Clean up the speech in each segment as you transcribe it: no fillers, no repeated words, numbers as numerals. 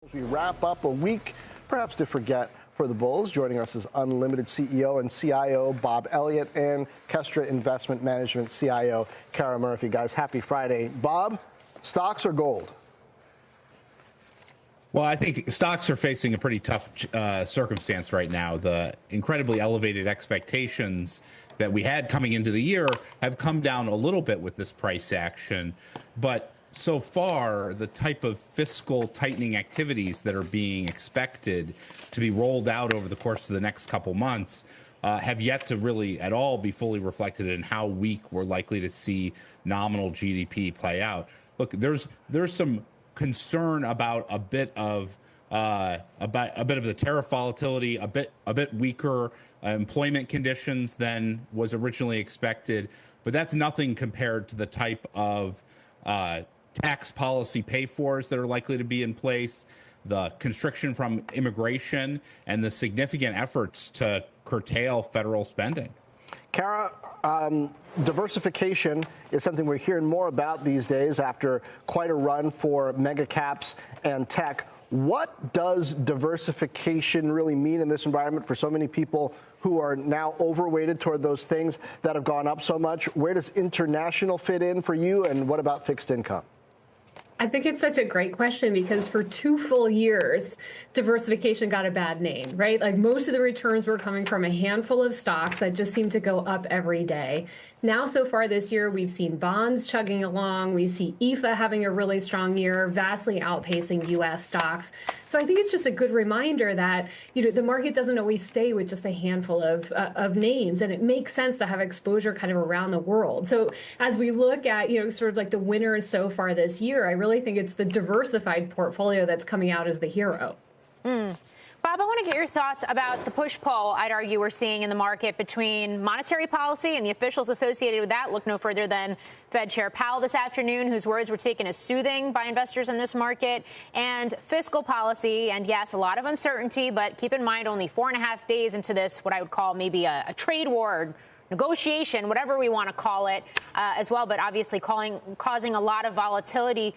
We wrap up a week, perhaps to forget, for the Bulls. Joining us is Unlimited CEO and CIO Bob Elliott and Kestra Investment Management CIO Kara Murphy. Guys, happy Friday. Bob, stocks or gold? Well, I think stocks are facing a pretty tough circumstance right now. The incredibly elevated expectations that we had coming into the year have come down a little bit with this price action, but so far, the type of fiscal tightening activities that are being expected to be rolled out over the course of the next couple months have yet to really at all be fully reflected in how weak we're likely to see nominal GDP play out. Look, there's some concern about a bit of the tariff volatility, a bit weaker employment conditions than was originally expected, but that's nothing compared to the type of tax policy pay-fors that are likely to be in place, the constriction from immigration, and the significant efforts to curtail federal spending. Kara, diversification is something we're hearing more about these days after quite a run for mega caps and tech. What does diversification really mean in this environment for so many people who are now overweighted toward those things that have gone up so much? Where does international fit in for you, and what about fixed income? I think it's such a great question because for 2 full years, diversification got a bad name, right? Like most of the returns were coming from a handful of stocks that just seem to go up every day. Now, so far this year, we've seen bonds chugging along. We see EFA having a really strong year, vastly outpacing U.S. stocks. So I think it's just a good reminder that, the market doesn't always stay with just a handful of names, and it makes sense to have exposure kind of around the world. So as we look at, sort of like the winners so far this year, I really think it's the diversified portfolio that's coming out as the hero. Bob, I want to get your thoughts about the push-pull, I'd argue, we're seeing in the market between monetary policy and the officials associated with that. Look no further than Fed Chair Powell this afternoon, whose words were taken as soothing by investors in this market, and fiscal policy. And yes, a lot of uncertainty, but keep in mind only 4.5 days into this, what I would call maybe a trade war, negotiation, whatever we want to call it as well, but obviously causing a lot of volatility.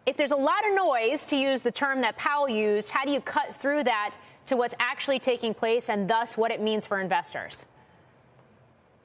If there's a lot of noise, to use the term that Powell used, how do you cut through that to what's actually taking place and thus what it means for investors?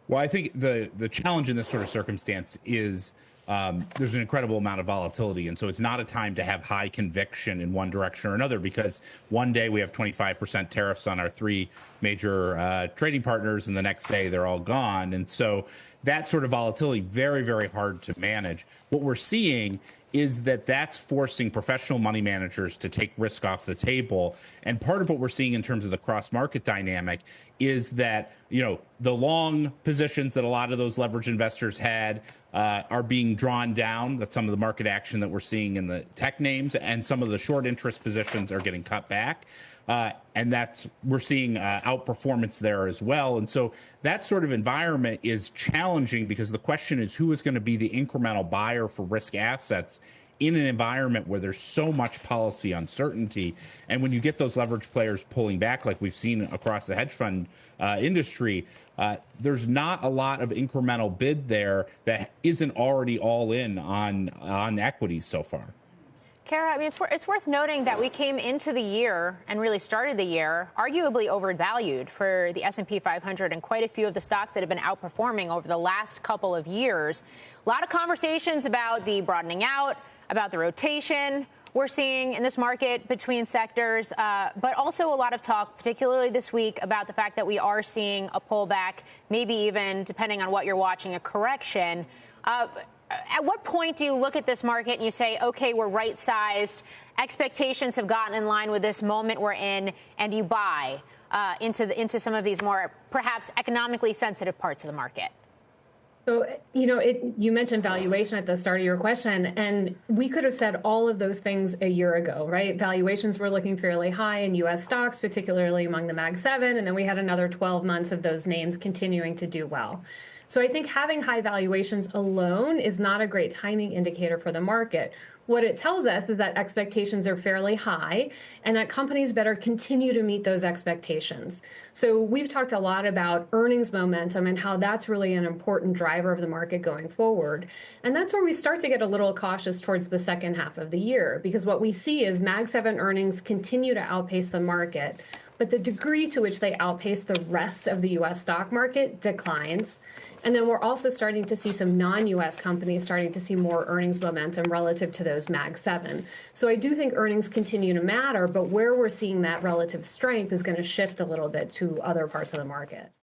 Well, I think the challenge in this sort of circumstance is there's an incredible amount of volatility. And so it's not a time to have high conviction in one direction or another, because one day we have 25% tariffs on our 3 major trading partners, and the next day they're all gone. And so that sort of volatility, very, very hard to manage. What we're seeing is that that's forcing professional money managers to take risk off the table. And part of what we're seeing in terms of the cross-market dynamic is that, the long positions that a lot of those leverage investors had are being drawn down. That's some of the market action that we're seeing in the tech names, and some of the short interest positions are getting cut back. And we're seeing outperformance there as well. And so that sort of environment is challenging, because the question is who is going to be the incremental buyer for risk assets in an environment where there's so much policy uncertainty. And when you get those leverage players pulling back, like we've seen across the hedge fund industry, there's not a lot of incremental bid there that isn't already all in on equities so far. Kara, I mean, it's worth noting that we came into the year and really started the year arguably overvalued for the S&P 500 and quite a few of the stocks that have been outperforming over the last couple of years. A lot of conversations about the broadening out, about the rotation we're seeing in this market between sectors, but also a lot of talk, particularly this week, about the fact that we are seeing a pullback, maybe even, depending on what you're watching, a correction. At what point do you look at this market and you say, okay, we're right-sized, expectations have gotten in line with this moment we're in, and you buy into some of these more perhaps economically sensitive parts of the market? So, you mentioned valuation at the start of your question, and we could have said all of those things a year ago, right? Valuations were looking fairly high in U.S. stocks, particularly among the Mag 7, and then we had another 12 months of those names continuing to do well. So I think having high valuations alone is not a great timing indicator for the market. What it tells us is that expectations are fairly high and that companies better continue to meet those expectations. So we've talked a lot about earnings momentum and how that's really an important driver of the market going forward. And that's where we start to get a little cautious towards the second half of the year, because what we see is Mag 7 earnings continue to outpace the market, but the degree to which they outpace the rest of the U.S. stock market declines. And then we're also starting to see some non-U.S. companies starting to see more earnings momentum relative to those Mag 7. So I do think earnings continue to matter, but where we're seeing that relative strength is going to shift a little bit to other parts of the market.